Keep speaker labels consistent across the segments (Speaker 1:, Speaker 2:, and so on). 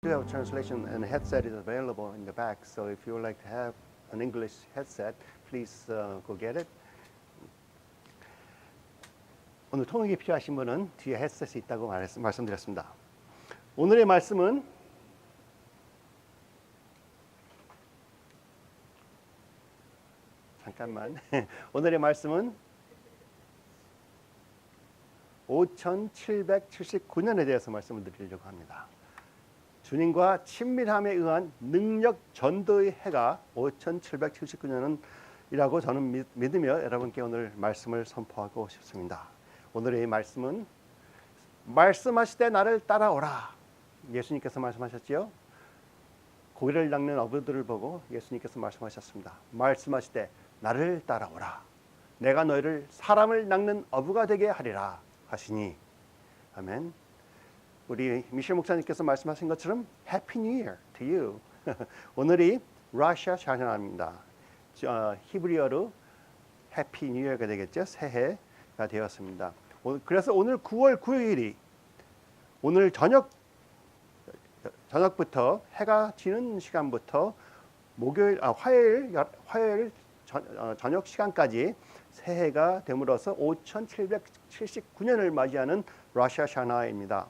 Speaker 1: Video translation and headset is available in the back. So if you would like to have an English headset, please go get it. 오늘 통역이 필요하신 분은 뒤에 헤드셋이 있다고 말씀드렸습니다. 오늘의 말씀은 오늘의 말씀은 5779년에 대해서 말씀을 드리려고 합니다. 주님과 친밀함에 의한 능력 전도의 해가 5779년이라고 저는 믿으며 여러분께 오늘 말씀을 선포하고 싶습니다. 오늘의 말씀은 말씀하시되 나를 따라오라. 예수님께서 말씀하셨지요. 고기를 낚는 어부들을 보고 예수님께서 말씀하셨습니다. 말씀하시되 나를 따라오라. 내가 너희를 사람을 낚는 어부가 되게 하리라 하시니. 아멘. 우리 미셸 목사님께서 말씀하신 것처럼 Happy New Year to you. 오늘이 러시아 샤나입니다. 히브리어로 Happy New Year가 되겠죠. 새해가 되었습니다. 그래서 오늘 9월 9일이 오늘 저녁부터 해가 지는 시간부터 화요일 저녁 시간까지 새해가 됨으로써 5779년을 맞이하는 러시아 샤나입니다.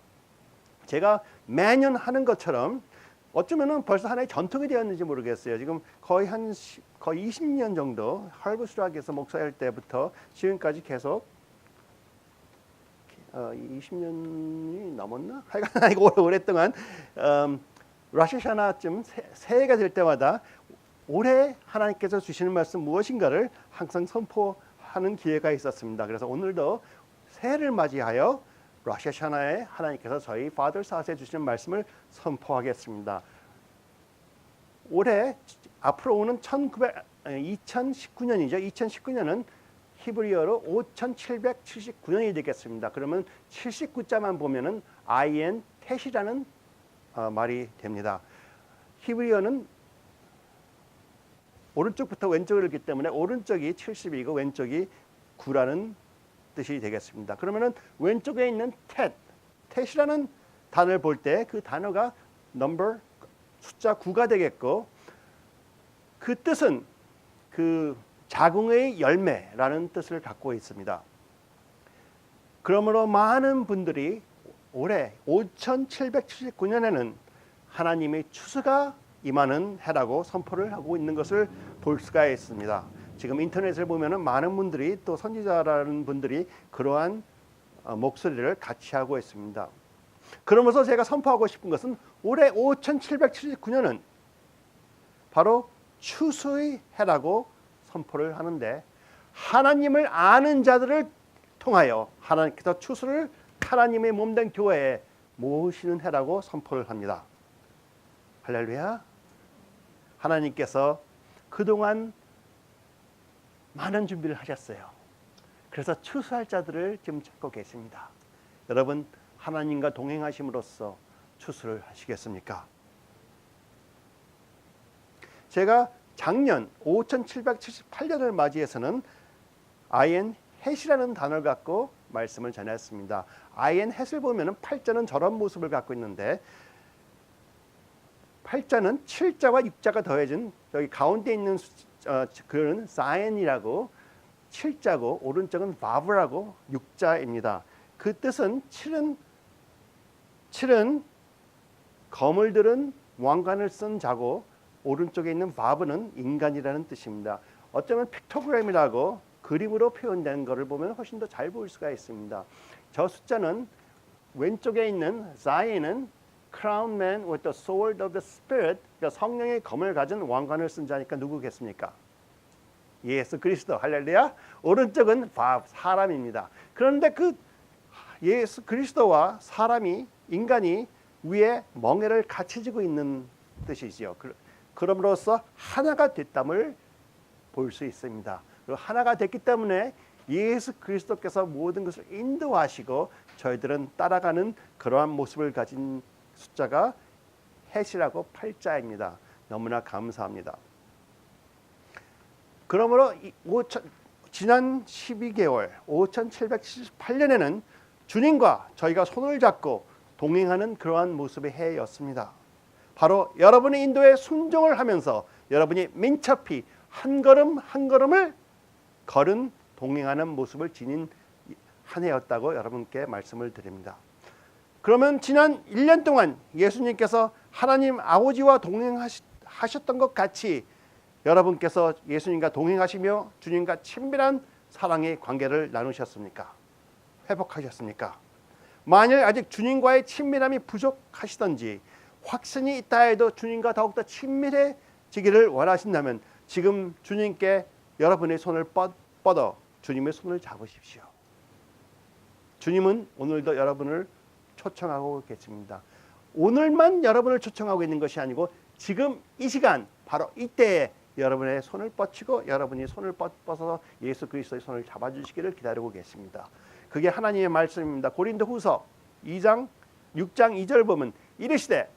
Speaker 1: 제가 매년 하는 것처럼 어쩌면은 벌써 하나의 전통이 되었는지 모르겠어요. 지금 거의 20년 정도 할브스락에서 목사할 때부터 지금까지 계속 20년이 넘었나? 하여간 오랫동안 라시샤나쯤 새해가 될 때마다 올해 하나님께서 주시는 말씀 무엇인가를 항상 선포하는 기회가 있었습니다. 그래서 오늘도 새해를 맞이하여 러시아샤나에 하나님께서 저희 Father's House에 주시는 말씀을 선포하겠습니다. 올해 앞으로 오는 2019년이죠. 2019년은 히브리어로 5779년이 되겠습니다. 그러면 79자만 보면은 IN 텟이라는 말이 됩니다. 히브리어는 오른쪽부터 왼쪽을 읽기 때문에 오른쪽이 70이고 왼쪽이 9라는 뜻이 되겠습니다. 그러면은 왼쪽에 있는 텟이라는 단어를 볼 때 그 단어가 숫자 9가 되겠고, 그 뜻은 그 자궁의 열매라는 뜻을 갖고 있습니다. 그러므로 많은 분들이 올해 5779년에는 하나님의 추수가 임하는 해라고 선포를 하고 있는 것을 볼 수가 있습니다. 지금 인터넷을 보면은 많은 분들이 또 선지자라는 분들이 그러한 목소리를 같이 하고 있습니다. 그러면서 제가 선포하고 싶은 것은 올해 5779년은 바로 추수의 해라고 선포를 하는데, 하나님을 아는 자들을 통하여 하나님께서 추수를 하나님의 몸된 교회에 모으시는 해라고 선포를 합니다. 할렐루야. 하나님께서 그동안 많은 준비를 하셨어요. 그래서 추수할 자들을 지금 찾고 계십니다. 여러분, 하나님과 동행하심으로써 추수를 하시겠습니까? 제가 작년 5778년을 맞이해서는 IN 텟이라는 단어를 갖고 말씀을 전했습니다. IN 텟을 보면은 팔자는 저런 모습을 갖고 있는데, 팔자는 7자와 6자가 더해진 여기 가운데 있는 그는 사인이라고 7자고 오른쪽은 바브라고 6자입니다. 그 뜻은 7은 검을 들은 왕관을 쓴 자고, 오른쪽에 있는 바브는 인간이라는 뜻입니다. 어쩌면 픽토그램이라고 그림으로 표현된 것을 보면 훨씬 더 잘 볼 수가 있습니다. 저 숫자는 왼쪽에 있는 자인은 Crown Man with the Sword of the Spirit, 그러니까 성령의 검을 가진 왕관을 쓴 자니까 누구겠습니까? 예수 그리스도. 할렐루야. 오른쪽은 사람입니다. 그런데 그 예수 그리스도와 인간이 위에 멍에를 같이 지고 있는 뜻이지요. 그럼으로써 하나가 됐담을 볼 수 있습니다. 그리고 하나가 됐기 때문에 예수 그리스도께서 모든 것을 인도하시고 저희들은 따라가는 그러한 모습을 가진 숫자가 텟이라고 8자입니다. 너무나 감사합니다. 그러므로 지난 12개월 5778년에는 주님과 저희가 손을 잡고 동행하는 그러한 모습의 해였습니다. 바로 여러분의 인도에 순종을 하면서 여러분이 민첩히 한 걸음 한 걸음을 걸은 동행하는 모습을 지닌 한 해였다고 여러분께 말씀을 드립니다. 그러면 지난 1년 동안 예수님께서 하나님 아버지와 동행하셨던 것 같이 여러분께서 예수님과 동행하시며 주님과 친밀한 사랑의 관계를 나누셨습니까? 회복하셨습니까? 만일 아직 주님과의 친밀함이 부족하시던지 확신이 있다 해도 주님과 더욱더 친밀해지기를 원하신다면 지금 주님께 여러분의 손을 뻗어 주님의 손을 잡으십시오. 주님은 오늘도 여러분을 초청하고 계십니다. 오늘만 여러분을 초청하고 있는 것이 아니고 지금 이 시간 바로 이때에 여러분의 손을 뻗치고 여러분이 손을 뻗어서 예수 그리스도의 손을 잡아주시기를 기다리고 계십니다. 그게 하나님의 말씀입니다. 고린도후서 6장 2절 보면 이르시되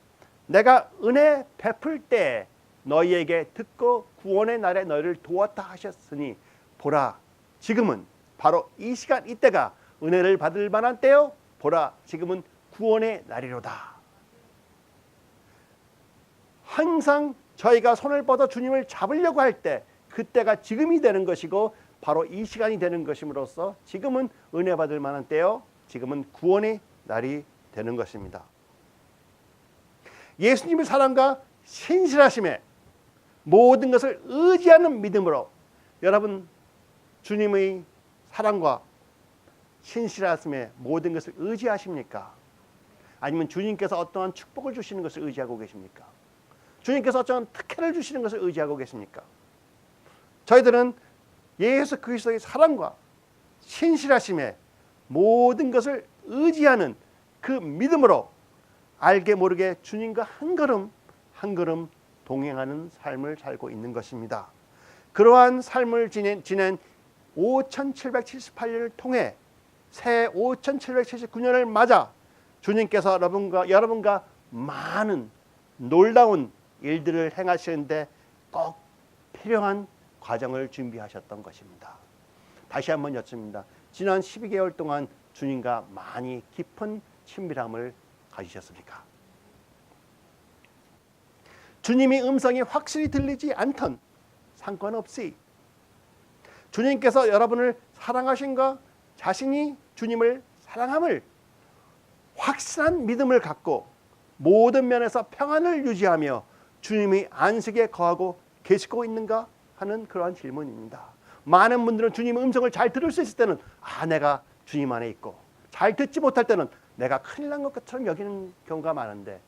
Speaker 1: 내가 은혜 베풀 때 너희에게 듣고 구원의 날에 너희를 도왔다 하셨으니 보라 지금은 바로 이 시간 이때가 은혜를 받을 만한 때요. 보라 지금은 구원의 날이로다. 항상 저희가 손을 뻗어 주님을 잡으려고 할 때 그때가 지금이 되는 것이고 바로 이 시간이 되는 것임으로써 지금은 은혜 받을 만한 때요. 지금은 구원의 날이 되는 것입니다. 예수님의 사랑과 신실하심에 모든 것을 의지하는 믿음으로 여러분 주님의 사랑과 신실하심에 모든 것을 의지하십니까? 아니면 주님께서 어떠한 축복을 주시는 것을 의지하고 계십니까? 주님께서 어떤 특혜를 주시는 것을 의지하고 계십니까? 저희들은 예수 그리스도의 사랑과 신실하심에 모든 것을 의지하는 그 믿음으로 알게 모르게 주님과 한 걸음 한 걸음 동행하는 삶을 살고 있는 것입니다. 그러한 삶을 지낸 5778년을 통해 새 5779년을 맞아 주님께서 여러분과 많은 놀라운 일들을 행하시는데 꼭 필요한 과정을 준비하셨던 것입니다. 다시 한번 여쭙니다. 지난 12개월 동안 주님과 많이 깊은 친밀함을 가지셨습니까? 주님의 음성이 확실히 들리지 않던 상관없이 주님께서 여러분을 사랑하신가 자신이 주님을 사랑함을 확실한 믿음을 갖고 모든 면에서 평안을 유지하며 주님의 안식에 거하고 계시고 있는가 하는 그러한 질문입니다. 많은 분들은 주님의 음성을 잘 들을 수 있을 때는 내가 주님 안에 있고 잘 듣지 못할 때는 내가 큰일 난 것처럼 여기는 경우가 많은데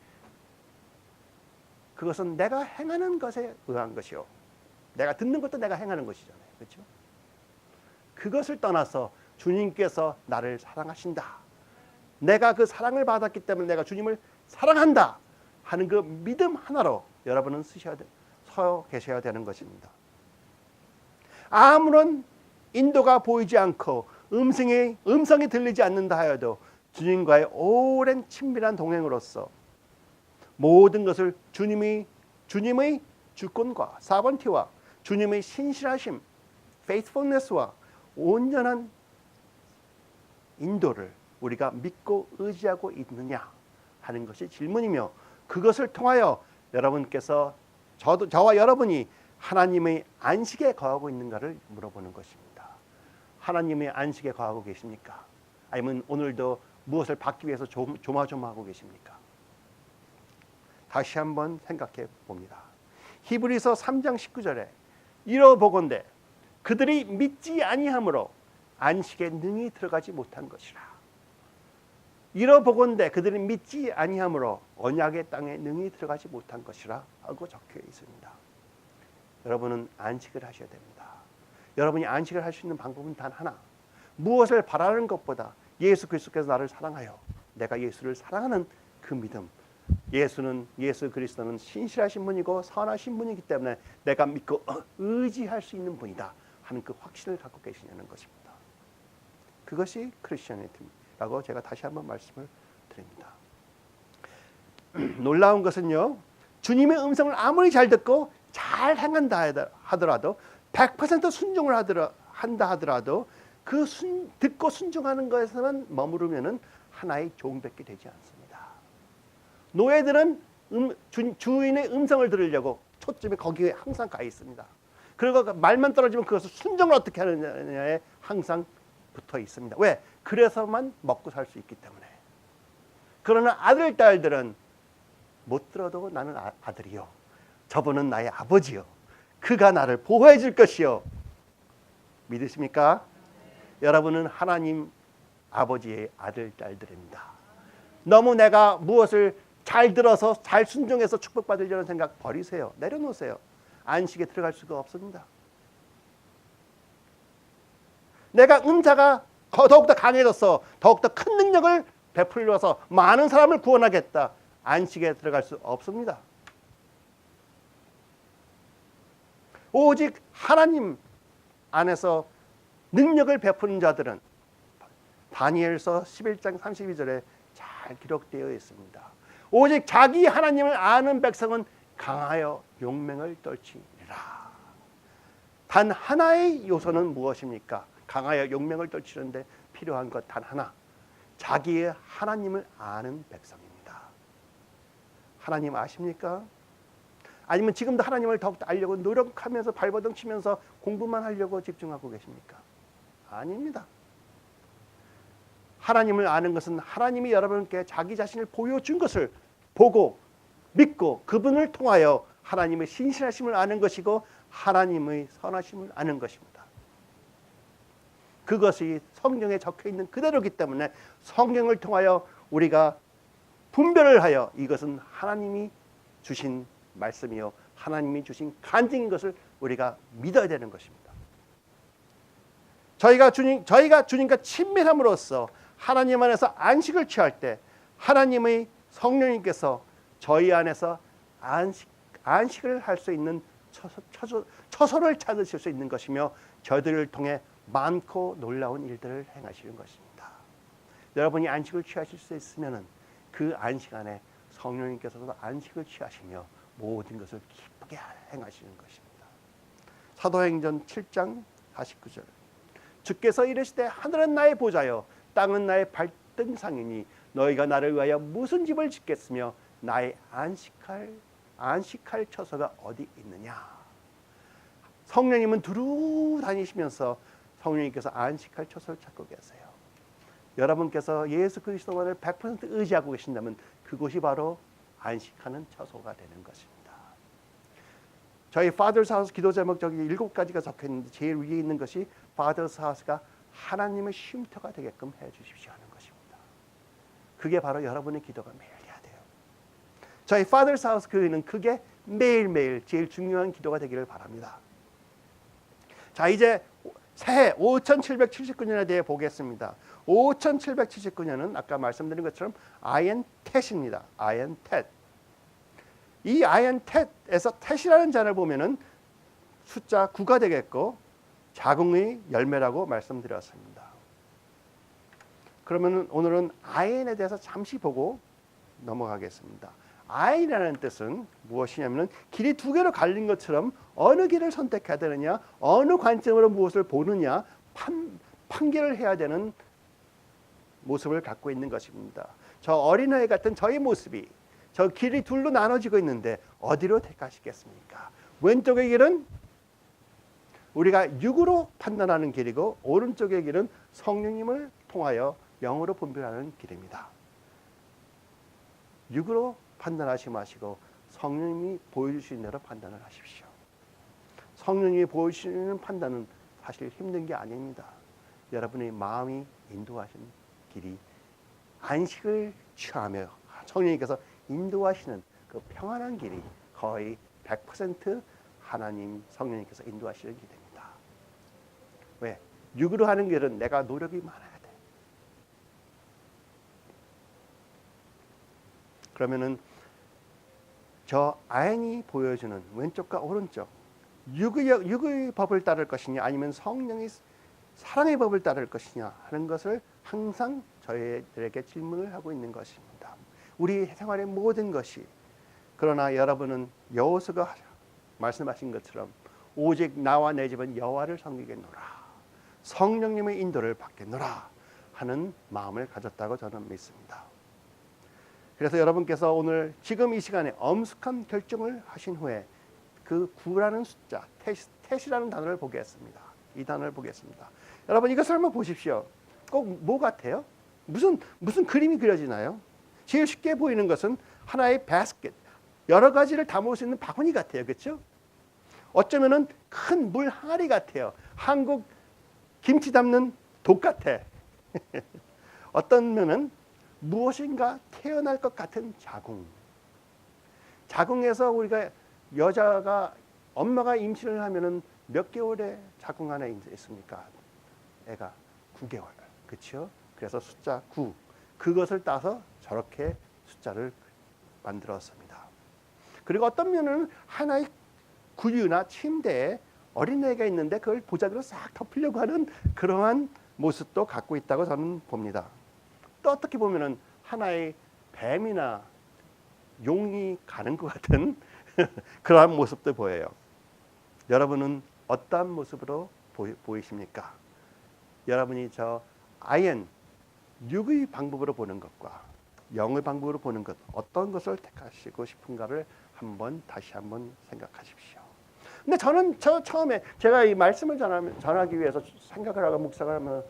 Speaker 1: 그것은 내가 행하는 것에 의한 것이요. 내가 듣는 것도 내가 행하는 것이잖아요. 그렇죠? 그것을 떠나서 주님께서 나를 사랑하신다. 내가 그 사랑을 받았기 때문에 내가 주님을 사랑한다 하는 그 믿음 하나로 여러분은 서 계셔야 되는 것입니다. 아무런 인도가 보이지 않고 음성이 들리지 않는다 하여도 주님과의 오랜 친밀한 동행으로서 모든 것을 주님의 주권과 사번티와 주님의 신실하심, faithfulness와 온전한 인도를 우리가 믿고 의지하고 있느냐 하는 것이 질문이며 그것을 통하여 여러분께서 저와 여러분이 하나님의 안식에 거하고 있는가를 물어보는 것입니다. 하나님의 안식에 거하고 계십니까? 아니면 오늘도 무엇을 받기 위해서 조마조마하고 계십니까? 다시 한번 생각해 봅니다. 히브리서 3장 19절에 이러보건대 그들이 믿지 아니함으로 안식에 능히 들어가지 못한 것이라. 이러보건대 그들이 믿지 아니함으로 언약의 땅에 능히 들어가지 못한 것이라 하고 적혀 있습니다. 여러분은 안식을 하셔야 됩니다. 여러분이 안식을 할 수 있는 방법은 단 하나. 무엇을 바라는 것보다 예수 그리스도께서 나를 사랑하여 내가 예수를 사랑하는 그 믿음. 예수 그리스도는 신실하신 분이고 선하신 분이기 때문에 내가 믿고 의지할 수 있는 분이다 하는 그 확신을 갖고 계시냐는 것입니다. 그것이 크리스천이티라고 제가 다시 한번 말씀을 드립니다. 놀라운 것은요. 주님의 음성을 아무리 잘 듣고 잘 행한다 하더라도 100% 순종을 한다 하더라도 그 듣고 순종하는 것에서만 머무르면은 하나의 종밖에 되지 않습니다. 노예들은 주인의 음성을 들으려고 초점이 거기에 항상 가 있습니다. 그리고 말만 떨어지면 그것을 순종을 어떻게 하느냐에 항상 붙어 있습니다. 왜? 그래서만 먹고 살 수 있기 때문에. 그러나 아들, 딸들은 못 들어도 나는 아들이요. 저분은 나의 아버지요. 그가 나를 보호해 줄 것이요. 믿으십니까? 여러분은 하나님 아버지의 아들, 딸들입니다. 너무 내가 무엇을 잘 들어서 잘 순종해서 축복받으려는 생각 버리세요. 내려놓으세요. 안식에 들어갈 수가 없습니다. 내가 은사가 더욱더 강해졌어. 더욱더 큰 능력을 베풀려서 많은 사람을 구원하겠다. 안식에 들어갈 수 없습니다. 오직 하나님 안에서 능력을 베푸는 자들은 다니엘서 11장 32절에 잘 기록되어 있습니다. 오직 자기 하나님을 아는 백성은 강하여 용맹을 떨치리라. 단 하나의 요소는 무엇입니까? 강하여 용맹을 떨치는데 필요한 것 단 하나. 자기의 하나님을 아는 백성입니다. 하나님 아십니까? 아니면 지금도 하나님을 더욱더 알려고 노력하면서 발버둥 치면서 공부만 하려고 집중하고 계십니까? 아닙니다. 하나님을 아는 것은 하나님이 여러분께 자기 자신을 보여준 것을 보고 믿고 그분을 통하여 하나님의 신실하심을 아는 것이고 하나님의 선하심을 아는 것입니다. 그것이 성경에 적혀 있는 그대로이기 때문에 성경을 통하여 우리가 분별을 하여 이것은 하나님이 주신 말씀이요 하나님이 주신 간증인 것을 우리가 믿어야 되는 것입니다. 저희가 주님과 친밀함으로써 하나님 안에서 안식을 취할 때 하나님의 성령님께서 저희 안에서 안식을 할 수 있는 처소를 찾으실 수 있는 것이며 저희들을 통해 많고 놀라운 일들을 행하시는 것입니다. 여러분이 안식을 취하실 수 있으면 그 안식 안에 성령님께서도 안식을 취하시며 모든 것을 기쁘게 행하시는 것입니다. 사도행전 7장 49절 주께서 이르시되 하늘은 나의 보좌요 땅은 나의 발등상이니 너희가 나를 위하여 무슨 집을 짓겠으며 나의 안식할 처소가 어디 있느냐. 성령님은 두루 다니시면서 성령님께서 안식할 처소를 찾고 계세요. 여러분께서 예수 그리스도만을 100% 의지하고 계신다면 그곳이 바로 안식하는 처소가 되는 것입니다. 저희 Father's House 기도 제목 저기 7가지가 적혀 있는데 제일 위에 있는 것이 Father's House가 하나님의 쉼터가 되게끔 해 주십시오 하는 것입니다. 그게 바로 여러분의 기도가 매일 해야 돼요. 저희 Father's House 교회는 그게 매일매일 제일 중요한 기도가 되기를 바랍니다. 자, 이제 새해 5779년에 대해 보겠습니다. 5779년은 아까 말씀드린 것처럼 아옌텟입니다. 아옌텟. 이 아옌텟에서 텟이라는 잔을 보면은 숫자 9가 되겠고 자궁의 열매라고 말씀드렸습니다. 그러면 오늘은 아인에 대해서 잠시 보고 넘어가겠습니다. 아인이라는 뜻은 무엇이냐면 길이 두 개로 갈린 것처럼 어느 길을 선택해야 되느냐, 어느 관점으로 무엇을 보느냐 판결을 해야 되는 모습을 갖고 있는 것입니다. 저 어린아이 같은 저의 모습이 저 길이 둘로 나눠지고 있는데 어디로 택하시겠습니까? 왼쪽의 길은 우리가 육으로 판단하는 길이고 오른쪽의 길은 성령님을 통하여 영으로 분별하는 길입니다. 육으로 판단하지 마시고 성령님이 보여주시는 대로 판단을 하십시오. 성령님이 보여주시는 판단은 사실 힘든 게 아닙니다. 여러분의 마음이 인도하신 길이 안식을 취하며 성령님께서 인도하시는 그 평안한 길이 거의 100% 하나님 성령님께서 인도하시는 길입니다. 왜? 육으로 하는 길은 내가 노력이 많아야 돼. 그러면은 저 아인이 보여주는 왼쪽과 오른쪽 육의 법을 따를 것이냐 아니면 성령의 사랑의 법을 따를 것이냐 하는 것을 항상 저희들에게 질문을 하고 있는 것입니다. 우리 생활의 모든 것이 그러나 여러분은 여호수아가 말씀하신 것처럼 오직 나와 내 집은 여호와를 섬기겠노라 성령님의 인도를 받겠노라 하는 마음을 가졌다고 저는 믿습니다. 그래서 여러분께서 오늘 지금 이 시간에 엄숙한 결정을 하신 후에 그 9라는 숫자, 텟이라는 단어를 보겠습니다. 이 단어를 보겠습니다. 여러분 이것을 한번 보십시오. 꼭 뭐 같아요? 무슨 그림이 그려지나요? 제일 쉽게 보이는 것은 하나의 바스켓, 여러 가지를 담을 수 있는 바구니 같아요. 그렇죠? 어쩌면은 큰 물 항아리 같아요. 한국 김치 담는 독 같아. 어떤 면은 무엇인가 태어날 것 같은 자궁. 자궁에서 우리가 여자가 엄마가 임신을 하면은 몇 개월에 자궁 안에 있습니까? 애가 9개월. 그렇죠? 그래서 숫자 9. 그것을 따서 저렇게 숫자를 만들었습니다. 그리고 어떤 면은 하나의 구유나 침대에 어린애가 있는데 그걸 보자기로 싹 덮으려고 하는 그러한 모습도 갖고 있다고 저는 봅니다. 또 어떻게 보면은 하나의 뱀이나 용이 가는 것 같은 그러한 모습도 보여요. 여러분은 어떠한 모습으로 보이십니까? 여러분이 저 아이언, 육의 방법으로 보는 것과 영의 방법으로 보는 것, 어떤 것을 택하시고 싶은가를 다시 한번 생각하십시오. 근데 저는 처음에 제가 이 말씀을 전하기 위해서 생각을 하고 묵상을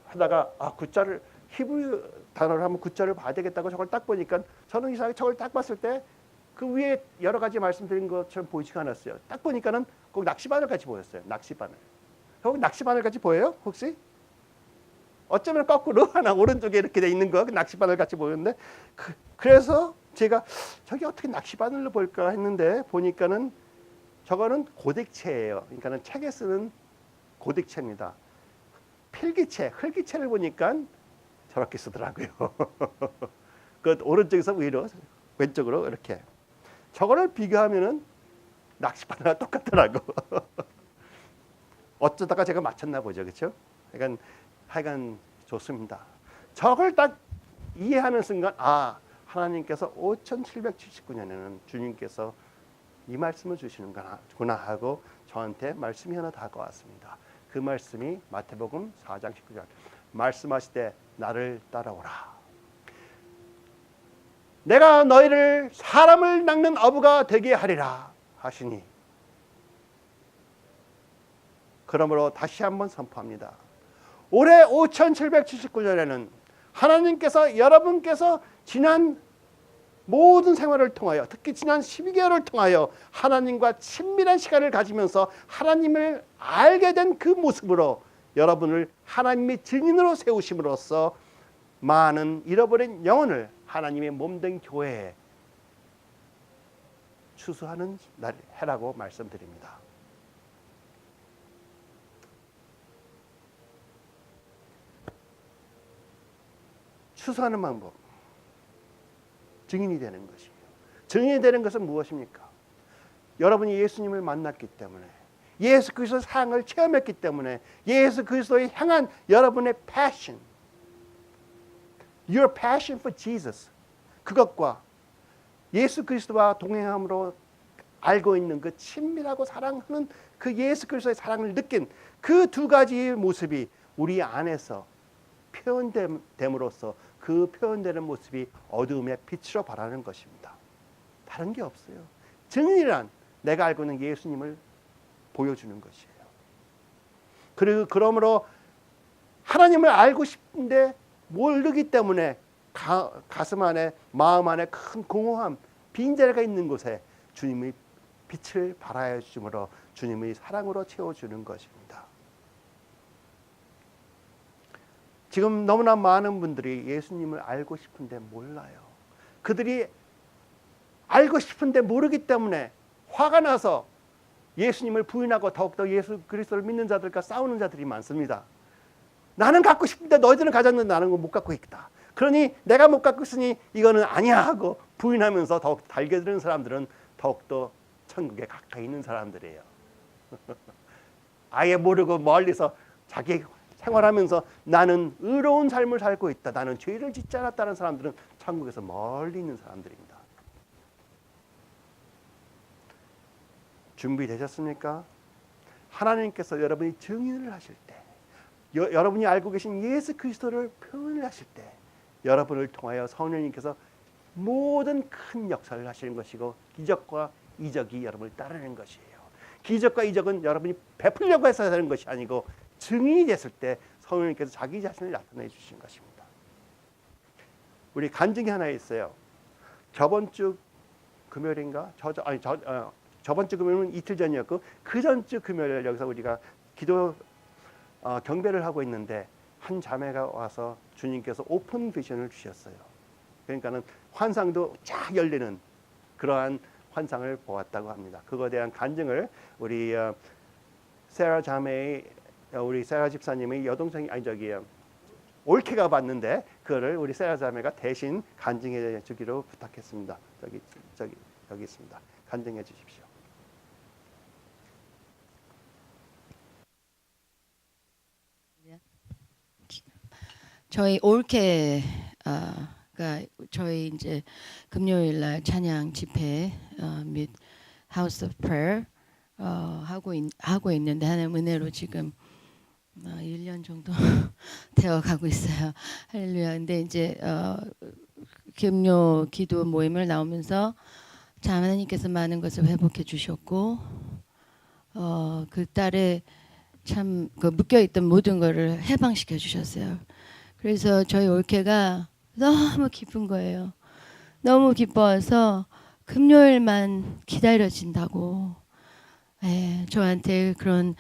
Speaker 1: 하다가 구자를 히브리 단어를 한번 구자를 봐야 되겠다고 저걸 딱 보니까 저는 이상하게 저걸 딱 봤을 때 그 위에 여러 가지 말씀드린 것처럼 보이지가 않았어요. 딱 보니까는 꼭 낚시바늘 같이 보였어요. 낚시바늘. 거기 낚시바늘 같이 보여요? 혹시? 어쩌면 거꾸로 하나 오른쪽에 이렇게 돼 있는 거 낚시바늘 같이 보였는데 그래서 제가 저게 어떻게 낚시바늘로 볼까 했는데 보니까는 저거는 고딕체예요. 그러니까는 책에 쓰는 고딕체입니다. 필기체, 흙기체를 보니까 저렇게 쓰더라고요. 그 오른쪽에서 위로, 왼쪽으로 이렇게. 저거를 비교하면은 낚시바늘과 똑같더라고. 어쩌다가 제가 맞췄나 보죠, 그렇죠? 하여간 좋습니다. 저걸 딱 이해하는 순간 하나님께서 5779년에는 주님께서 이 말씀을 주시는구나 하고 저한테 말씀이 하나 다가왔습니다. 그 말씀이 마태복음 4장 19절 말씀하시되 나를 따라오라. 내가 너희를 사람을 낚는 어부가 되게 하리라 하시니 그러므로 다시 한번 선포합니다. 올해 5779년에는 하나님께서 여러분께서 지난 모든 생활을 통하여 특히 지난 12개월을 통하여 하나님과 친밀한 시간을 가지면서 하나님을 알게 된 그 모습으로 여러분을 하나님의 증인으로 세우심으로써 많은 잃어버린 영혼을 하나님의 몸된 교회에 추수하는 해라고 말씀드립니다. 추수하는 방법, 증인이 되는 것이에요. 증인이 되는 것은 무엇입니까? 여러분이 예수님을 만났기 때문에 예수 그리스도의 사랑을 체험했기 때문에 예수 그리스도에 향한 여러분의 passion, your passion for Jesus, 그것과 예수 그리스도와 동행함으로 알고 있는 그 친밀하고 사랑하는 그 예수 그리스도의 사랑을 느낀 그 두 가지의 모습이 우리 안에서 표현됨으로써 그 표현되는 모습이 어두움의 빛으로 발하는 것입니다. 다른 게 없어요. 증인이란 내가 알고 있는 예수님을 보여주는 것이에요. 그리고 그러므로 하나님을 알고 싶은데 모르기 때문에 가슴 안에 마음 안에 큰 공허함, 빈자리가 있는 곳에 주님의 빛을 발하여 주므로 주님의 사랑으로 채워주는 것입니다. 지금 너무나 많은 분들이 예수님을 알고 싶은데 몰라요. 그들이 알고 싶은데 모르기 때문에 화가 나서 예수님을 부인하고 더욱더 예수 그리스도를 믿는 자들과 싸우는 자들이 많습니다. 나는 갖고 싶은데 너희들은 가졌는데 나는 못 갖고 있다. 그러니 내가 못 갖고 있으니 이거는 아니야 하고 부인하면서 더욱 달겨드는 사람들은 더욱더 천국에 가까이 있는 사람들이에요. 아예 모르고 멀리서 자기 생활하면서 나는 의로운 삶을 살고 있다. 나는 죄를 짓지 않았다는 사람들은 천국에서 멀리 있는 사람들입니다. 준비되셨습니까? 하나님께서 여러분이 증인을 하실 때, 여러분이 알고 계신 예수 그리스도를 표현을 하실 때 여러분을 통하여 성령님께서 모든 큰 역사를 하시는 것이고 기적과 이적이 여러분을 따르는 것이에요. 기적과 이적은 여러분이 베풀려고 해서 하는 것이 아니고 증인이 됐을 때 성령님께서 자기 자신을 나타내 주신 것입니다. 우리 간증이 하나 있어요. 저번 주 금요일인가? 저번 주 금요일은 이틀 전이었고 그 전주 금요일 여기서 우리가 기도 경배를 하고 있는데 한 자매가 와서 주님께서 오픈 비전을 주셨어요. 그러니까는 환상도 쫙 열리는 그러한 환상을 보았다고 합니다. 그거에 대한 간증을 우리 세라 자매의 우리 세라 집사님의 여동생이 올케가 봤는데 그거를 우리 세라 자매가 대신 간증해 주기로 부탁했습니다. 여기 있습니다. 간증해 주십시오.
Speaker 2: 저희 올케 가 저희 이제 금요일 날 찬양 집회 및 하우스 오브 프레어 하고 있는데 하나님 은혜로 지금 1년 정도 되어 가고 있어요. 할렐루야. 근데 이제 금요 기도 모임을 나오면서 참 하나님께서 많은 것을 회복해 주셨고 그 딸의 참 그 묶여 있던 모든 것을 해방시켜 주셨어요. 그래서 저희 올케가 너무 기쁜 거예요. 너무 기뻐서 금요일만 기다려진다고 저한테 그런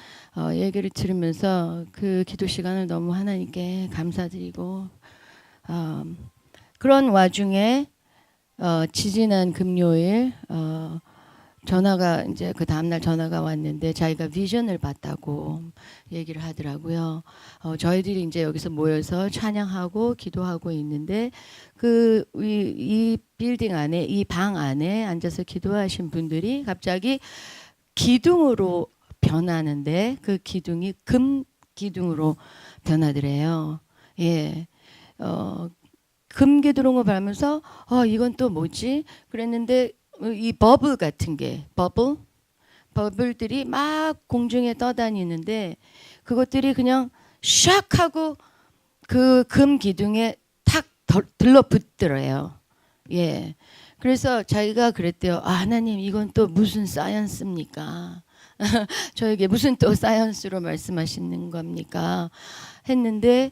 Speaker 2: 얘기를 들으면서 그 기도 시간을 너무 하나님께 감사드리고 그런 와중에 지지난 금요일 전화가 이제 그 다음날 전화가 왔는데 자기가 비전을 봤다고 얘기를 하더라고요. 저희들이 이제 여기서 모여서 찬양하고 기도하고 있는데 이 빌딩 안에 이 방 안에 앉아서 기도하신 분들이 갑자기 기둥으로 변하는데 그 기둥이 금 기둥으로 변하더래요. 예. 금 기둥으로 변하면서 이건 또 뭐지? 그랬는데 이 버블 같은 게 버블들이 막 공중에 떠다니는데 그것들이 그냥 샥 하고 그 금 기둥에 탁 들러붙더래요. 예. 그래서 자기가 그랬대요. 하나님 이건 또 무슨 사이언스입니까? 저에게 무슨 또 사이언스로 말씀하시는 겁니까? 했는데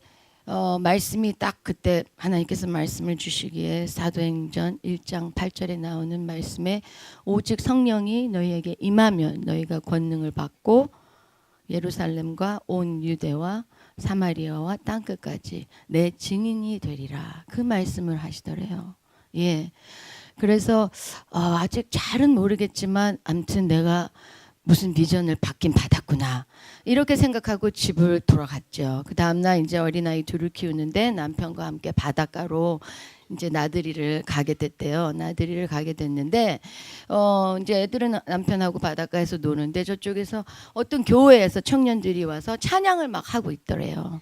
Speaker 2: 말씀이 딱 그때 하나님께서 말씀을 주시기에 사도행전 1장 8절에 나오는 말씀에 오직 성령이 너희에게 임하면 너희가 권능을 받고 예루살렘과 온 유대와 사마리아와 땅끝까지 내 증인이 되리라. 그 말씀을 하시더래요. 예. 그래서 아직 잘은 모르겠지만 아무튼 내가 무슨 비전을 받긴 받았구나 이렇게 생각하고 집을 돌아갔죠. 그 다음날 이제 어린아이 둘을 키우는데 남편과 함께 바닷가로 이제 나들이를 가게 됐대요. 나들이를 가게 됐는데 이제 애들은 남편하고 바닷가에서 노는데 저쪽에서 어떤 교회에서 청년들이 와서 찬양을 막 하고 있더래요.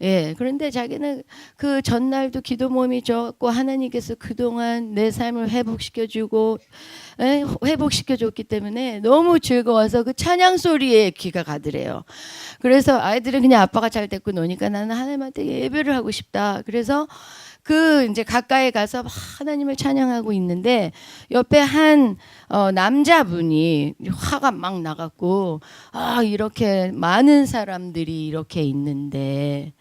Speaker 2: 예, 그런데 자기는 그 전날도 기도 모임이 좋았고 하나님께서 그동안 내 삶을 회복시켜주고 회복시켜줬기 때문에 너무 즐거워서 그 찬양 소리에 귀가 가더래요. 그래서 아이들은 그냥 아빠가 잘 됐고 노니까 나는 하나님한테 예배를 하고 싶다. 그래서 그 이제 가까이 가서 하나님을 찬양하고 있는데 옆에 한 남자분이 화가 막 나갖고 이렇게 많은 사람들이 이렇게 있는데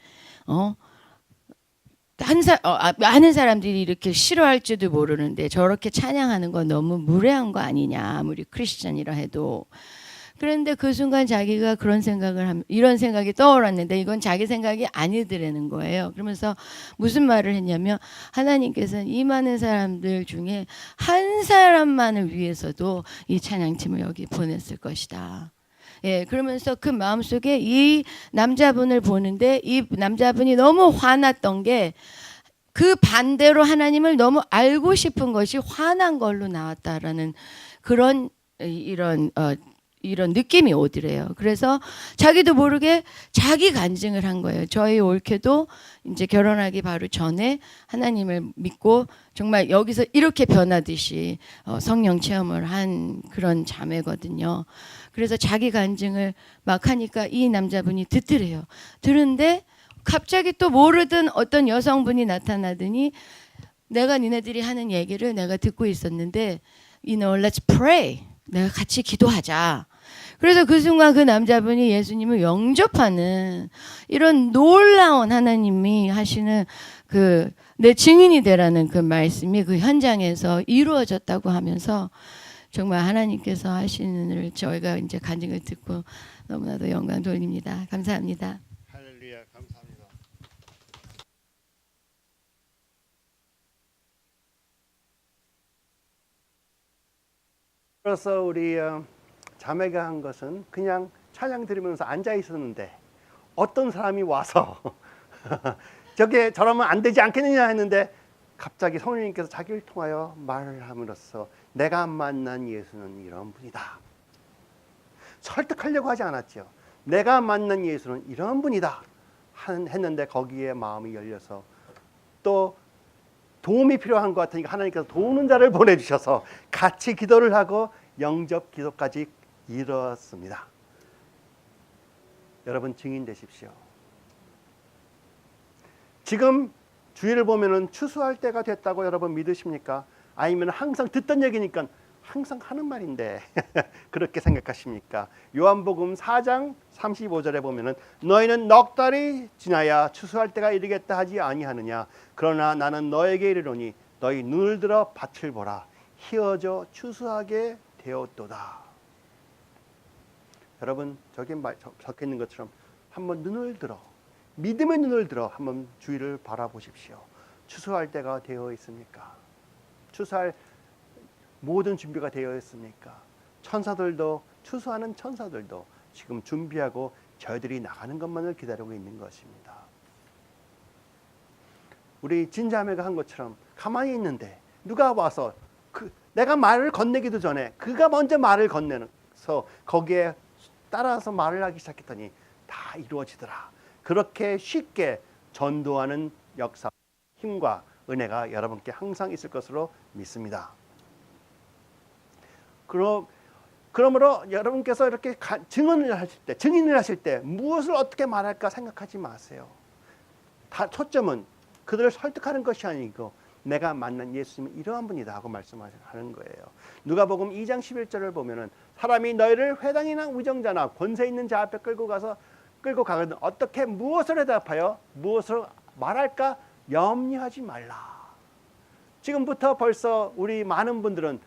Speaker 2: 많은 사람들이 이렇게 싫어할지도 모르는데 저렇게 찬양하는 건 너무 무례한 거 아니냐 아무리 크리스찬이라 해도. 그런데 그 순간 자기가 이런 생각이 떠올랐는데 이건 자기 생각이 아니더라는 거예요. 그러면서 무슨 말을 했냐면 하나님께서는 이 많은 사람들 중에 한 사람만을 위해서도 이 찬양팀을 여기 보냈을 것이다. 예, 그러면서 그 마음속에 이 남자분을 보는데 이 남자분이 너무 화났던 게 그 반대로 하나님을 너무 알고 싶은 것이 화난 걸로 나왔다라는 그런 이런 느낌이 오더래요. 그래서 자기도 모르게 자기 간증을 한 거예요. 저희 올케도 이제 결혼하기 바로 전에 하나님을 믿고 정말 여기서 이렇게 변하듯이 성령 체험을 한 그런 자매거든요. 그래서 자기 간증을 막 하니까 이 남자분이 듣더래요. 들은데 갑자기 또 모르던 어떤 여성분이 나타나더니 내가 니네들이 하는 얘기를 내가 듣고 있었는데 let's pray. 내가 같이 기도하자. 그래서 그 순간 그 남자분이 예수님을 영접하는 이런 놀라운 하나님이 하시는 내 증인이 되라는 그 말씀이 그 현장에서 이루어졌다고 하면서 정말 하나님께서 하시는 일을 저희가 이제 간증을 듣고 너무나도 영광 돌립니다. 감사합니다.
Speaker 1: 할렐루야, 감사합니다. 그래서 우리 자매가 한 것은 그냥 찬양 들으면서 앉아 있었는데 어떤 사람이 와서 저러면 안 되지 않겠느냐 했는데 갑자기 성령님께서 자기를 통하여 말을 함으로써 내가 만난 예수는 이런 분이다. 설득하려고 하지 않았죠. 내가 만난 예수는 이런 분이다 했는데 거기에 마음이 열려서 또 도움이 필요한 것 같으니까 하나님께서 도우는 자를 보내주셔서 같이 기도를 하고 영접 기도까지 이뤘습니다. 여러분 증인 되십시오. 지금 주위를 보면은 추수할 때가 됐다고 여러분 믿으십니까? 아니면 항상 듣던 얘기니까 항상 하는 말인데 그렇게 생각하십니까? 요한복음 4장 35절에 보면은 너희는 넉 달이 지나야 추수할 때가 이르겠다 하지 아니하느냐. 그러나 나는 너에게 이르노니 너희 눈을 들어 밭을 보라. 희어져 추수하게 되었도다. 여러분 저기 적혀 있는 것처럼 한번 눈을 들어 믿음의 눈을 들어 한번 주위를 바라보십시오. 추수할 때가 되어 있습니까? 추수할 모든 준비가 되어 있습니까? 천사들도 추수하는 천사들도 지금 준비하고 저희들이 나가는 것만을 기다리고 있는 것입니다. 우리 진자매가 한 것처럼 가만히 있는데 누가 와서 내가 말을 건네기도 전에 그가 먼저 말을 건네서 거기에 따라서 말을 하기 시작했더니 다 이루어지더라. 그렇게 쉽게 전도하는 역사, 힘과 은혜가 여러분께 항상 있을 것으로 믿습니다. 그러므로 여러분께서 이렇게 증인을 하실 때 무엇을 어떻게 말할까 생각하지 마세요. 초점은 그들을 설득하는 것이 아니고 내가 만난 예수님은 이러한 분이다 하고 말씀하는 거예요. 누가복음 2장 11절을 보면은 사람이 너희를 회당이나 위정자나 권세 있는 자 앞에 끌고 가거든 어떻게 무엇을 대답하여 무엇을 말할까 염려하지 말라. 지금부터 벌써 우리 많은 분들은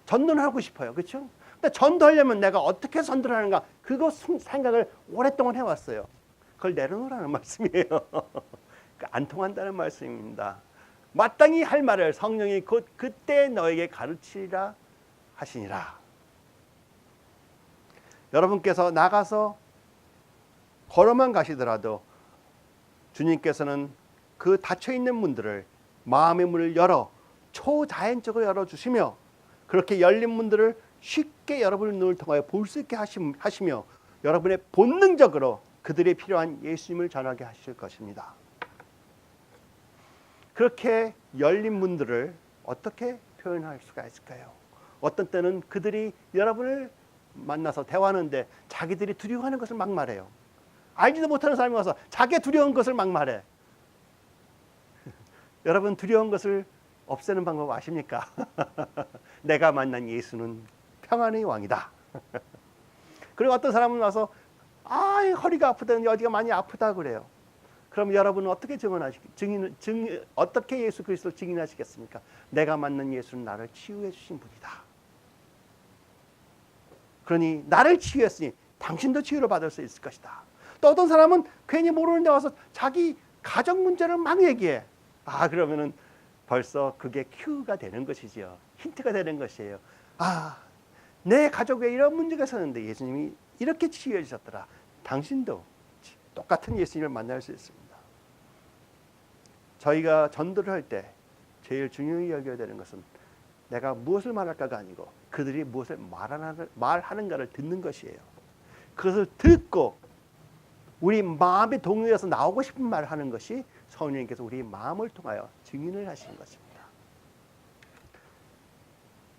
Speaker 1: 전도를 하고 싶어요. 그렇죠? 근데 전도하려면 내가 어떻게 전도를 하는가 그거 생각을 오랫동안 해왔어요. 그걸 내려놓으라는 말씀이에요. 안 통한다는 말씀입니다. 마땅히 할 말을 성령이 곧 그때 너에게 가르치리라 하시니라. 여러분께서 나가서 걸어만 가시더라도 주님께서는 그 닫혀있는 문들을 마음의 문을 열어 초자연적으로 열어주시며 그렇게 열린 문들을 쉽게 여러분의 눈을 통하여 볼 수 있게 하시며 여러분의 본능적으로 그들이 필요한 예수님을 전하게 하실 것입니다. 그렇게 열린 문들을 어떻게 표현할 수가 있을까요? 어떤 때는 그들이 여러분을 만나서 대화하는데 자기들이 두려워하는 것을 막 말해요. 알지도 못하는 사람이 와서 자기가 두려운 것을 막 말해. 여러분 두려운 것을 없애는 방법 아십니까? 내가 만난 예수는 평안의 왕이다. 그리고 어떤 사람은 와서 허리가 아프다, 어디가 많이 아프다 그래요. 그럼 여러분은 어떻게 어떻게 예수 그리스도를 증인하시겠습니까? 내가 만난 예수는 나를 치유해 주신 분이다. 그러니 나를 치유했으니 당신도 치유를 받을 수 있을 것이다. 또 어떤 사람은 괜히 모르는 데 와서 자기 가정 문제를 막 얘기해. 그러면은 벌써 그게 큐가 되는 것이지요. 힌트가 되는 것이에요. 내 가족에 이런 문제가 있었는데 예수님이 이렇게 치유해 주셨더라. 당신도 똑같은 예수님을 만날 수 있습니다. 저희가 전도를 할 때 제일 중요히 여겨야 되는 것은 내가 무엇을 말할까가 아니고 그들이 무엇을 말하는가를 듣는 것이에요. 그것을 듣고 우리 마음에 동요해서 나오고 싶은 말을 하는 것이 성령님께서 우리 마음을 통하여 증인을 하시는 것입니다.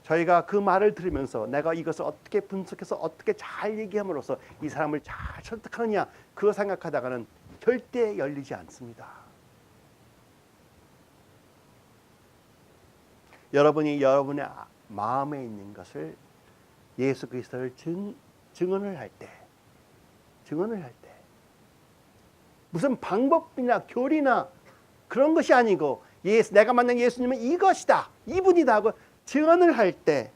Speaker 1: 저희가 그 말을 들으면서 내가 이것을 어떻게 분석해서 어떻게 잘 얘기함으로써 이 사람을 잘 설득하느냐 그거 생각하다가는 절대 열리지 않습니다. 여러분이 여러분의 마음에 있는 것을 예수 그리스도를 증언을 할 때 무슨 방법이나 교리나 그런 것이 아니고 내가 만난 예수님은 이것이다, 이분이다 하고 증언을 할 때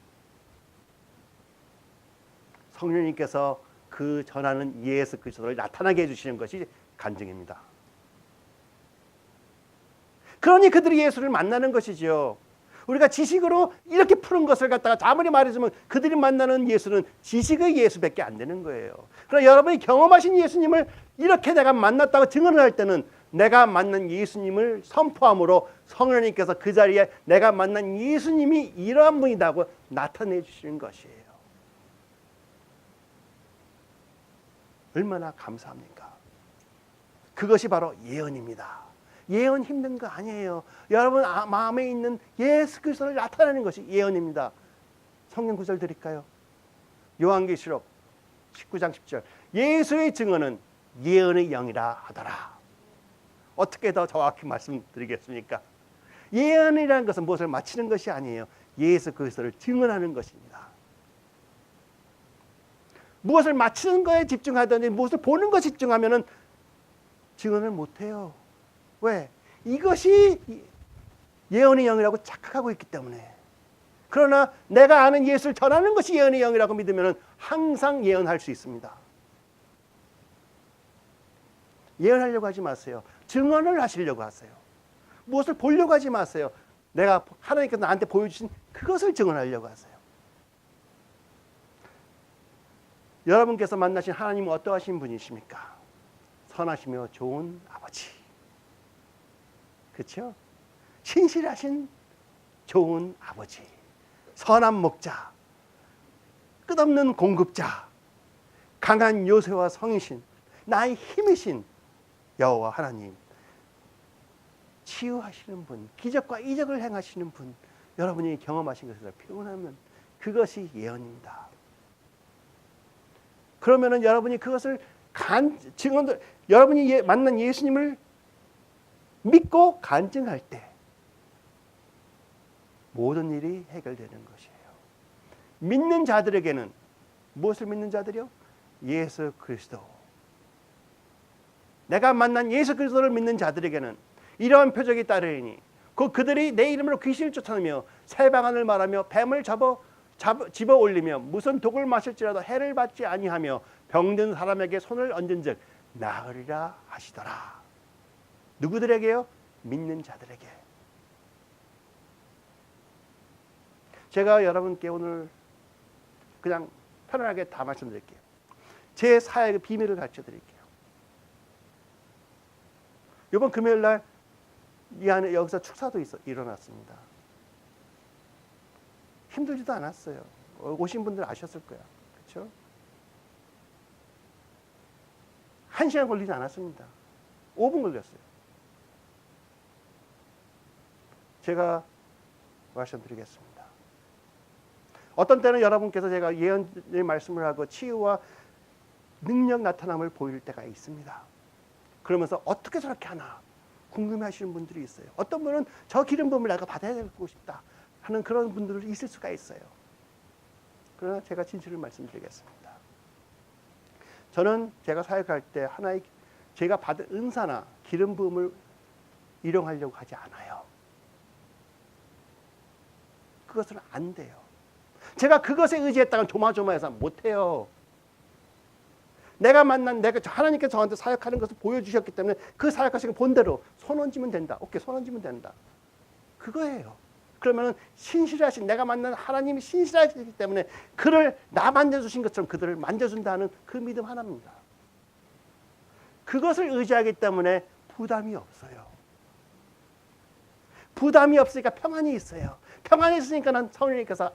Speaker 1: 성령님께서 그 전하는 예수 그리스도를 나타나게 해주시는 것이 간증입니다. 그러니 그들이 예수를 만나는 것이지요. 우리가 지식으로 이렇게 푸는 것을 갖다가 아무리 말해주면 그들이 만나는 예수는 지식의 예수밖에 안 되는 거예요. 그러나 여러분이 경험하신 예수님을 이렇게 내가 만났다고 증언을 할 때는 내가 만난 예수님을 선포함으로 성령님께서 그 자리에 내가 만난 예수님이 이러한 분이다고 나타내 주시는 것이에요. 얼마나 감사합니까? 그것이 바로 예언입니다. 예언 힘든 거 아니에요. 여러분 마음에 있는 예수 그리스도를 나타내는 것이 예언입니다. 성경 구절 드릴까요? 요한계시록 19장 10절. 예수의 증언은 예언의 영이라 하더라. 어떻게 더 정확히 말씀드리겠습니까? 예언이라는 것은 무엇을 마치는 것이 아니에요. 예수 그리스도를 증언하는 것입니다. 무엇을 마치는 거에 집중하더니 무엇을 보는 것에 집중하면은 증언을 못해요. 왜? 이것이 예언의 영이라고 착각하고 있기 때문에. 그러나 내가 아는 예수를 전하는 것이 예언의 영이라고 믿으면 항상 예언할 수 있습니다. 예언하려고 하지 마세요. 증언을 하시려고 하세요. 무엇을 보려고 하지 마세요. 내가 하나님께서 나한테 보여주신 그것을 증언하려고 하세요. 여러분께서 만나신 하나님은 어떠하신 분이십니까? 선하시며 좋은 아버지. 그렇죠? 신실하신 좋은 아버지, 선한 목자, 끝없는 공급자, 강한 요새와 성이신 나의 힘이신 여호와 하나님, 치유하시는 분, 기적과 이적을 행하시는 분, 여러분이 경험하신 것을 표현하면 그것이 예언입니다. 그러면은 여러분이 그것을 여러분이 만난 예수님을 믿고 간증할 때 모든 일이 해결되는 것이에요. 믿는 자들에게는 무엇을 믿는 자들이요? 예수 그리스도. 내가 만난 예수 그리스도를 믿는 자들에게는 이러한 표적이 따르리니 그들이 내 이름으로 귀신을 쫓아내며 새 방언을 말하며 뱀을 집어 올리며 무슨 독을 마실지라도 해를 받지 아니하며 병든 사람에게 손을 얹은즉 나으리라 하시더라. 누구들에게요? 믿는 자들에게. 제가 여러분께 오늘 그냥 편안하게 다 말씀드릴게요. 제 사역의 비밀을 가르쳐드릴게요. 이번 금요일 날 이 안에 여기서 축사도 일어났습니다. 힘들지도 않았어요. 오신 분들 아셨을 거야. 그렇죠? 1시간 걸리지 않았습니다. 5분 걸렸어요. 제가 말씀드리겠습니다. 어떤 때는 여러분께서 제가 예언의 말씀을 하고 치유와 능력 나타남을 보일 때가 있습니다. 그러면서 어떻게 저렇게 하나 궁금해하시는 분들이 있어요. 어떤 분은 저 기름 부음을 내가 받아야되고 싶다 하는 그런 분들이 있을 수가 있어요. 그러나 제가 진실을 말씀드리겠습니다. 저는 제가 사역할 때 하나의 제가 받은 은사나 기름 부음을 일용하려고 하지 않아요. 그것은 안 돼요. 제가 그것에 의지했다가 조마조마해서 못해요. 내가 하나님께서 저한테 사역하는 것을 보여주셨기 때문에 그 사역하시는 본대로 손 얹으면 된다. 오케이, 손 얹으면 된다. 그거예요. 그러면 신실하신 내가 만난 하나님이 신실하시기 때문에 그를 나 만져주신 것처럼 그들을 만져준다는 그 믿음 하나입니다. 그것을 의지하기 때문에 부담이 없어요. 부담이 없으니까 평안이 있어요. 평안이 있으니까 성령님께서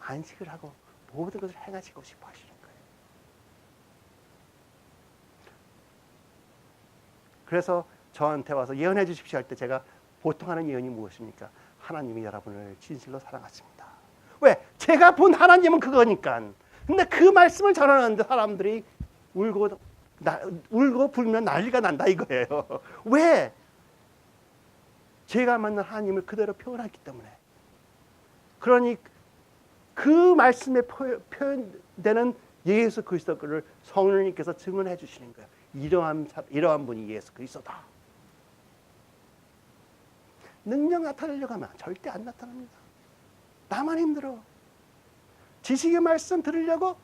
Speaker 1: 안식을 하고 모든 것을 행하시고 싶어 하시는 거예요. 그래서 저한테 와서 예언해 주십시오 할 때 제가 보통 하는 예언이 무엇입니까? 하나님이 여러분을 진실로 사랑하십니다. 왜? 제가 본 하나님은 그거니까. 근데 그 말씀을 전하는데 사람들이 울고 불면 난리가 난다 이거예요. 왜? 제가 만난 하나님을 그대로 표현하기 때문에. 그러니 그 말씀에 표현되는 예수 그리스도를 성령님께서 증언해 주시는 거예요. 이러한 분이 예수 그리스도다. 능력 나타내려고 하면 절대 안 나타납니다. 나만 힘들어. 지식의 말씀 들으려고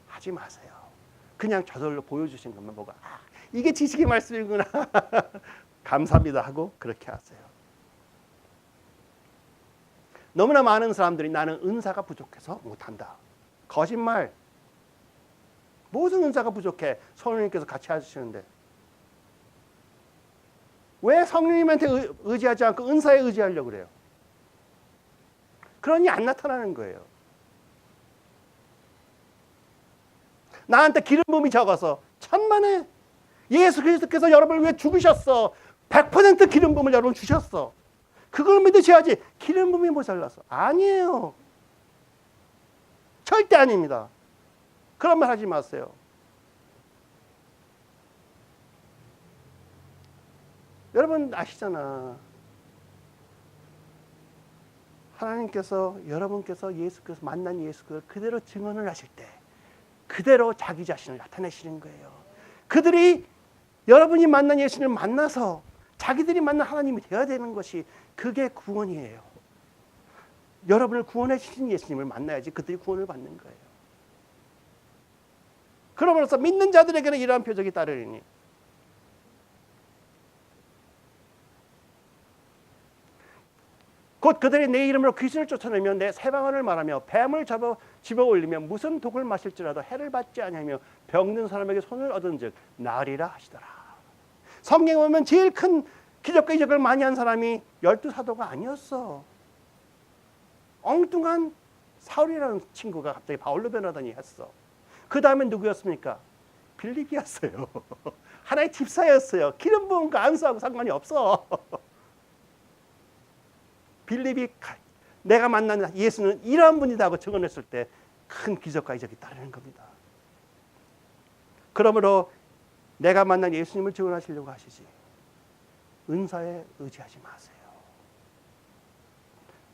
Speaker 1: 하지 마세요. 그냥 저절로 보여주신 것만 보고 이게 지식의 말씀이구나. 감사합니다 하고 그렇게 하세요. 너무나 많은 사람들이 나는 은사가 부족해서 못한다. 거짓말. 무슨 은사가 부족해? 성령님께서 같이 하시는데. 왜 성령님한테 의지하지 않고 은사에 의지하려고 그래요? 그러니 안 나타나는 거예요. 나한테 기름 부음이 적어서 천만에 예수 그리스도께서 여러분을 위해 죽으셨어. 100% 기름 부음을 여러분 주셨어. 그걸 믿으셔야지. 기름 부음이 모자라서. 아니에요. 절대 아닙니다. 그런 말 하지 마세요. 여러분 아시잖아. 하나님께서 여러분께서 예수께서 만난 예수를 그대로 증언을 하실 때 그대로 자기 자신을 나타내시는 거예요. 그들이 여러분이 만난 예수님을 만나서 자기들이 만난 하나님이 되어야 되는 것이 그게 구원이에요. 여러분을 구원해 주신 예수님을 만나야지 그들이 구원을 받는 거예요. 그러므로서 믿는 자들에게는 이러한 표적이 따르리니 곧 그들이 내 이름으로 귀신을 쫓아내며 내 새 방언을 말하며 뱀을 집어 올리며 무슨 독을 마실지라도 해를 받지 아니하며 병든 사람에게 손을 얻은즉 나으리라 하시더라. 성경에 보면 제일 큰 기적과 이적을 많이 한 사람이 12사도가 아니었어. 엉뚱한 사울이라는 친구가 갑자기 바울로 변하더니 했어. 그 다음에 누구였습니까? 빌립이었어요. 하나의 집사였어요. 기름 부음과 안수하고 상관이 없어. 빌립이 내가 만난 예수는 이러한 분이다 하고 증언했을 때 큰 기적과 이적이 따르는 겁니다. 그러므로 내가 만난 예수님을 증언하시려고 하시지 은사에 의지하지 마세요.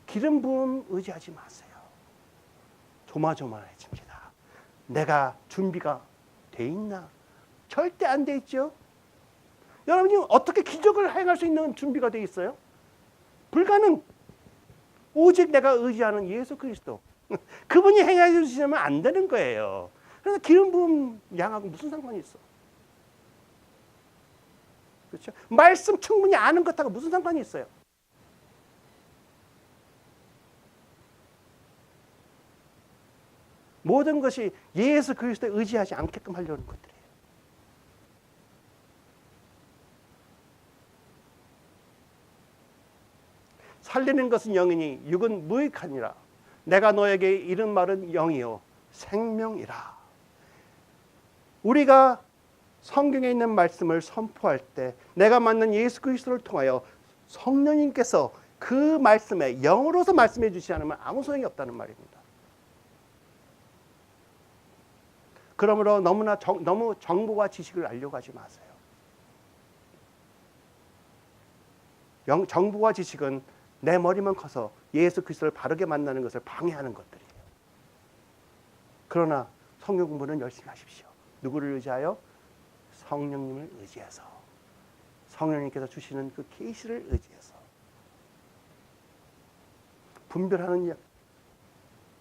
Speaker 1: 기름 부음 의지하지 마세요. 조마조마해집니다. 내가 준비가 돼 있나? 절대 안 돼 있죠. 여러분이 어떻게 기적을 행할 수 있는 준비가 돼 있어요? 불가능. 오직 내가 의지하는 예수 그리스도. 그분이 행해 주시면 안 되는 거예요. 그래서 기름 부음 양하고 무슨 상관이 있어? 그렇죠? 말씀 충분히 아는 것하고 무슨 상관이 있어요? 모든 것이 예수 그리스도에 의지하지 않게끔 하려는 것들이에요. 살리는 것은 영이니 육은 무익하니라. 내가 너에게 이른 말은 영이요 생명이라. 우리가 성경에 있는 말씀을 선포할 때 내가 만난 예수 그리스도를 통하여 성령님께서 그 말씀에 영으로서 말씀해 주시지 않으면 아무 소용이 없다는 말입니다. 그러므로 너무 정보와 지식을 알려고 하지 마세요. 정보와 지식은 내 머리만 커서 예수 그리스도를 바르게 만나는 것을 방해하는 것들이에요. 그러나 성경 공부는 열심히 하십시오. 누구를 의지하여? 성령님을 의지해서. 성령님께서 주시는 그 계시를 의지해서.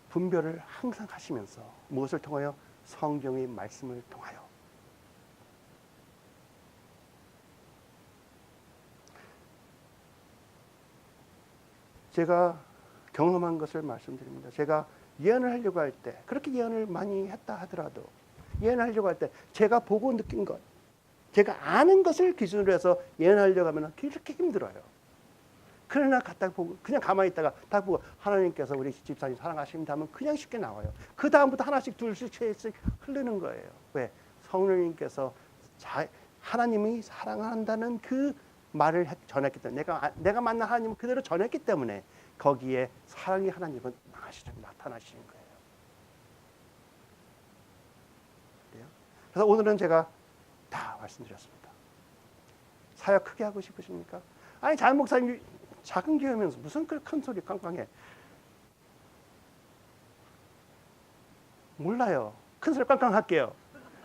Speaker 1: 분별을 항상 하시면서 무엇을 통하여? 성경의 말씀을 통하여. 제가 경험한 것을 말씀드립니다. 제가 예언을 하려고 할 때, 그렇게 예언을 많이 했다 하더라도 예언을 하려고 할 때 제가 보고 느낀 것, 제가 아는 것을 기준으로 해서 예언하려고 하면 그렇게 힘들어요. 그러나 갖다 보고 그냥 가만히 있다가 딱 보고 하나님께서 우리 집사님 사랑하십니다 하면 그냥 쉽게 나와요. 그 다음부터 하나씩 둘씩 셋씩 흐르는 거예요. 왜? 성령님께서 하나님이 사랑한다는 그 말을 전했기 때문에 내가 만난 하나님을 그대로 전했기 때문에 거기에 사랑의 하나님은 나타나시는 거예요. 그래서 오늘은 제가 다 말씀드렸습니다. 사역 크게 하고 싶으십니까? 아니 장 목사님 작은 교회면서 무슨 큰 소리 깡깡해. 몰라요. 큰 소리 깡깡 할게요.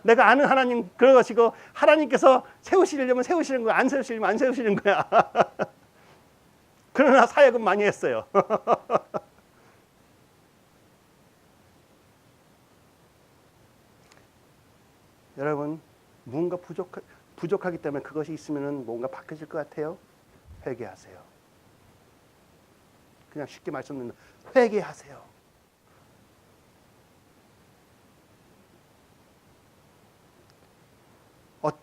Speaker 1: 내가 아는 하나님 그러시고 하나님께서 세우시려면 세우시는 거야. 안 세우시려면 안 세우시는 거야. 그러나 사역은 많이 했어요. 여러분 뭔가 부족하기 때문에 그것이 있으면 뭔가 바뀌어질 것 같아요. 회개하세요. 그냥 쉽게 말씀드리면 회개하세요.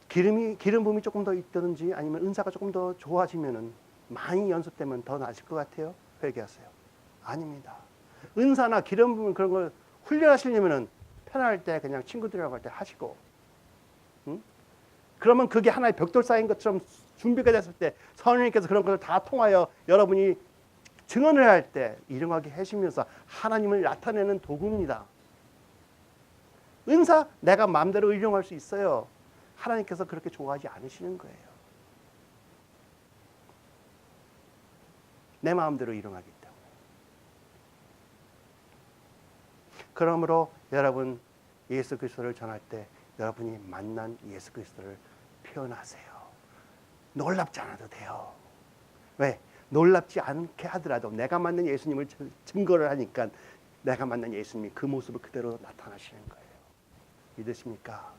Speaker 1: 기름 부음이 조금 더 있든지 아니면 은사가 조금 더 좋아지면은 많이 연습되면 더 나아질 것 같아요. 회개하세요. 아닙니다. 은사나 기름 부음 그런 걸 훈련하시려면은 편할 때 그냥 친구들이랑 할 때 하시고, 응? 그러면 그게 하나의 벽돌 쌓인 것처럼 준비가 됐을 때 성령님께서 그런 것을 다 통하여 여러분이 증언을 할 때 일용하게 하시면서 하나님을 나타내는 도구입니다. 은사 내가 마음대로 일용할 수 있어요. 하나님께서 그렇게 좋아하지 않으시는 거예요. 내 마음대로 일용하기 때문에. 그러므로 여러분 예수 그리스도를 전할 때 여러분이 만난 예수 그리스도를 표현하세요. 놀랍지 않아도 돼요. 왜? 놀랍지 않게 하더라도 내가 만난 예수님을 증거를 하니까 내가 만난 예수님이 그 모습을 그대로 나타나시는 거예요. 믿으십니까?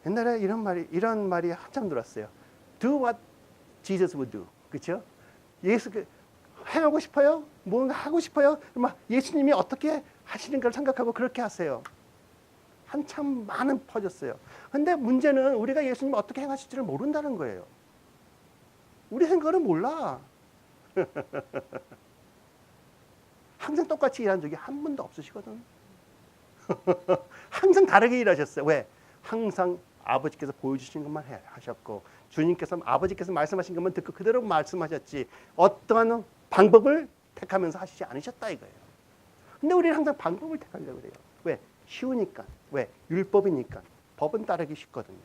Speaker 1: 옛날에 이런 말이 한참 들었어요. Do what Jesus would do. 그렇죠? 예수 행하고 싶어요? 뭔가 하고 싶어요? 막 예수님이 어떻게 하시는 걸 생각하고 그렇게 하세요. 한참 많은 퍼졌어요. 근데 문제는 우리가 예수님이 어떻게 행하실지를 모른다는 거예요. 우리 생각은 몰라. 항상 똑같이 일한 적이 한 번도 없으시거든. 항상 다르게 일하셨어요. 왜? 항상 아버지께서 보여주신 것만 하셨고 주님께서 아버지께서 말씀하신 것만 듣고 그대로 말씀하셨지 어떠한 방법을 택하면서 하시지 않으셨다 이거예요. 근데 우리는 항상 방법을 택하려고 그래요. 왜? 쉬우니까. 왜? 율법이니까. 법은 따르기 쉽거든요.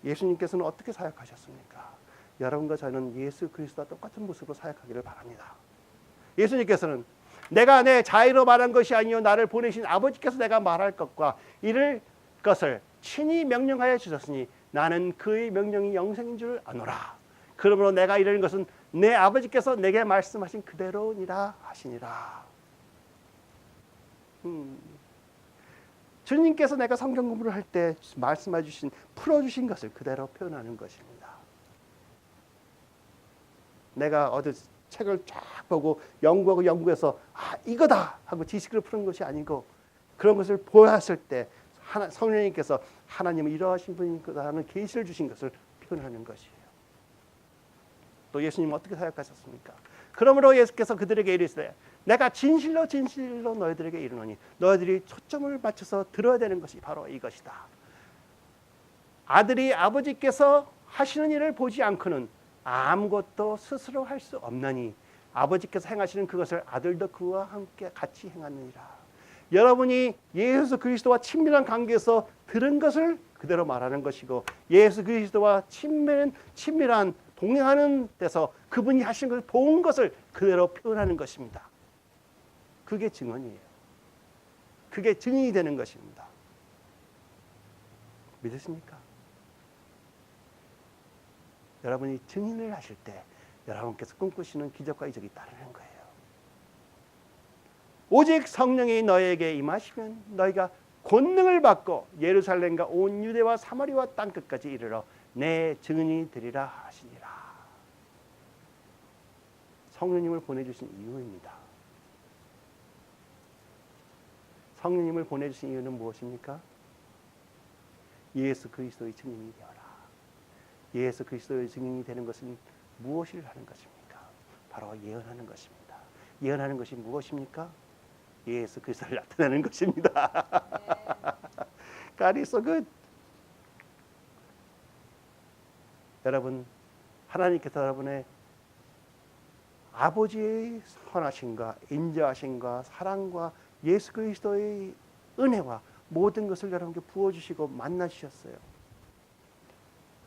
Speaker 1: 예수님께서는 어떻게 사역하셨습니까? 여러분과 저는 예수 그리스도와 똑같은 모습으로 사역하기를 바랍니다. 예수님께서는 내가 내 자의로 말한 것이 아니요 나를 보내신 아버지께서 내가 말할 것과 이를 것을 친히 명령하여 주셨으니 나는 그의 명령이 영생인 줄 아노라. 그러므로 내가 이르는 것은 내 아버지께서 내게 말씀하신 그대로니라 하시니라. 주님께서 내가 성경 공부를 할 때 말씀해 주신 풀어주신 것을 그대로 표현하는 것입니다. 내가 어디 책을 쫙 보고 연구해서 이거다 하고 지식을 푸는 것이 아니고 그런 것을 보았을 때 성령님께서 하나님은 이러하신 분이다 하는 계시를 주신 것을 표현하는 것이에요. 또 예수님은 어떻게 사역하셨습니까? 그러므로 예수께서 그들에게 이르시되 내가 진실로 진실로 너희들에게 이르노니 너희들이 초점을 맞춰서 들어야 되는 것이 바로 이것이다. 아들이 아버지께서 하시는 일을 보지 않고는 아무것도 스스로 할 수 없나니 아버지께서 행하시는 그것을 아들도 그와 함께 같이 행하느니라. 여러분이 예수 그리스도와 친밀한 관계에서 들은 것을 그대로 말하는 것이고 예수 그리스도와 친밀한 동행하는 데서 그분이 하신 것을 본 것을 그대로 표현하는 것입니다. 그게 증언이에요. 그게 증인이 되는 것입니다. 믿으십니까? 여러분이 증인을 하실 때 여러분께서 꿈꾸시는 기적과 이적이 따르는 거예요. 오직 성령이 너에게 임하시면 너희가 권능을 받고 예루살렘과 온 유대와 사마리아 땅끝까지 이르러 내 증인이 되리라 하시니라. 성령님을 보내주신 이유입니다. 성령님을 보내주신 이유는 무엇입니까? 예수 그리스도의 증인이 되어라. 예수 그리스도의 증인이 되는 것은 무엇을 하는 것입니까? 바로 예언하는 것입니다. 예언하는 것이 무엇입니까? 예수 그리스도를 나타내는 것입니다. God is so good. 여러분, 하나님께서 여러분의 아버지의 선하심과 인자하심과 사랑과 예수 그리스도의 은혜와 모든 것을 여러분께 부어주시고 만나주셨어요.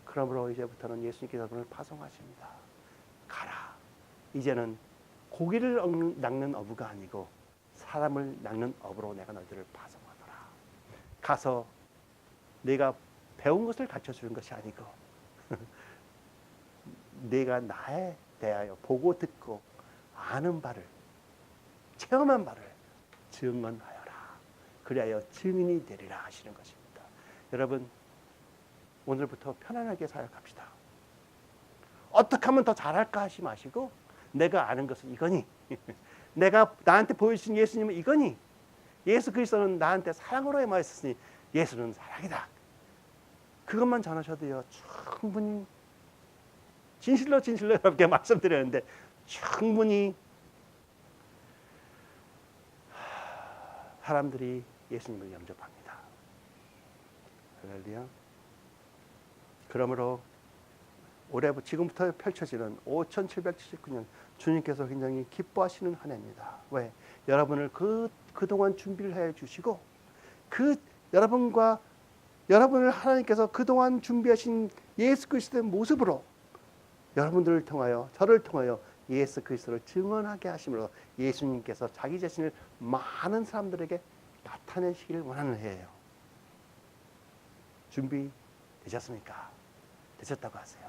Speaker 1: 그러므로 이제부터는 예수님께서 여러분을 파송하십니다. 이제는 고기를 낚는 어부가 아니고 사람을 낚는 어부로 내가 너희들을 파송하노라. 가서 내가 배운 것을 가르쳐주는 것이 아니고 내가 나에 대하여 보고 듣고 아는 바를, 체험한 바를 증언하여라. 그리하여 증인이 되리라 하시는 것입니다. 여러분, 오늘부터 편안하게 사역합시다. 어떻게 하면 더 잘할까 하지 마시고 내가 아는 것은 이거니 내가 나한테 보여주신 예수님은 이거니 예수 그리스도는 나한테 사랑으로 임하였으니 예수는 사랑이다. 그것만 전하셔도요 충분히 진실로 여러분께 말씀드렸는데 충분히 사람들이 예수님을 영접합니다. 할렐루야. 그러므로 지금부터 펼쳐지는 5779년 주님께서 굉장히 기뻐하시는 한 해입니다. 왜? 여러분을 그동안 준비를 해 주시고 여러분을 하나님께서 그동안 준비하신 예수 그리스도의 모습으로 여러분들을 통하여 저를 통하여 예수 그리스도를 증언하게 하심으로 예수님께서 자기 자신을 많은 사람들에게 나타내시기를 원하는 해예요. 준비되셨습니까? 되셨다고 하세요.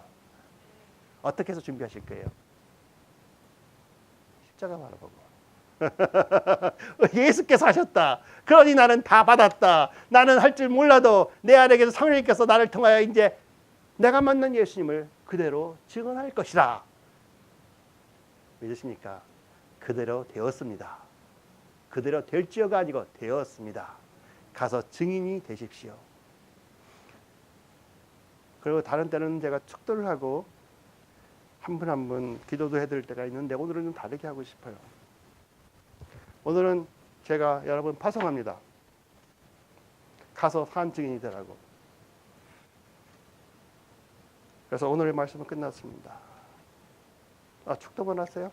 Speaker 1: 어떻게 해서 준비하실 거예요? 십자가 바라보고 예수께서 하셨다. 그러니 나는 다 받았다. 나는 할 줄 몰라도 내 안에서 성령님께서 나를 통하여 이제 내가 만난 예수님을 그대로 증언할 것이다. 믿으십니까? 그대로 되었습니다. 그대로 될지어가 아니고 되었습니다. 가서 증인이 되십시오. 그리고 다른 때는 제가 축도를 하고 한 분 한 분 기도도 해드릴 때가 있는데 오늘은 좀 다르게 하고 싶어요. 오늘은 제가 여러분 파송합니다. 가서 산 증인이 되라고. 그래서 오늘의 말씀은 끝났습니다. 축도만 하세요?